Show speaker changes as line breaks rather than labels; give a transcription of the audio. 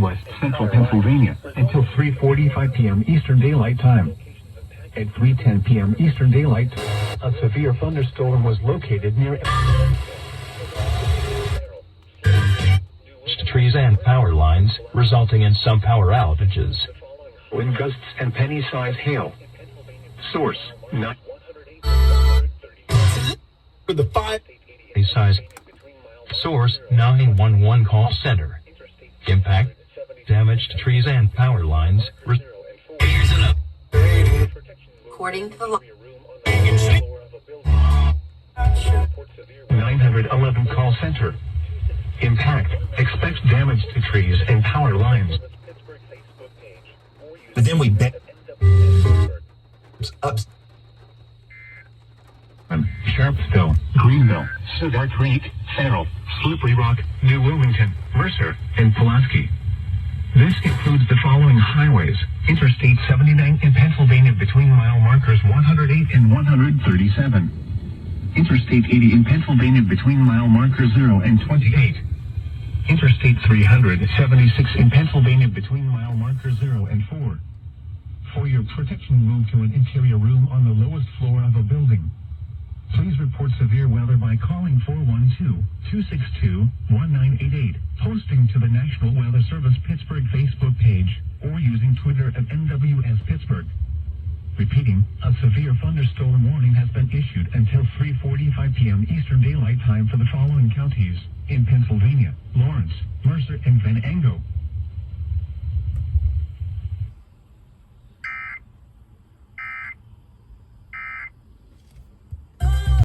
West Central Pennsylvania until 3:45 p.m. Eastern Daylight Time. At 3:10 p.m. Eastern Daylight Time, a severe thunderstorm was located near
trees and power lines, resulting in some power outages.
wind gusts and penny-sized hail. Source, not
For the 5 size. Source, 911 call center. Impact, damaged trees and power lines.
According to the
911 call center. Impact, expect damage to trees and power lines.
But then we bet up.
Sharpsville, Greenville, Cedar Creek, Farrell, Slippery Rock, New Wilmington, Mercer, and Pulaski. This includes the following highways: Interstate 79 in Pennsylvania between mile markers 108 and 137. Interstate 80 in Pennsylvania between mile markers 0 and 28. Interstate 376 in Pennsylvania between mile markers 0 and 4. For your protection, move to an interior room on the lowest floor of a building. Please report severe weather by calling 412-262-1988, posting to the National Weather Service Pittsburgh Facebook page, or using Twitter at NWS Pittsburgh. Repeating, a severe thunderstorm warning has been issued until 3:45 p.m. Eastern Daylight Time for the following counties in Pennsylvania: Lawrence, Mercer, and Venango.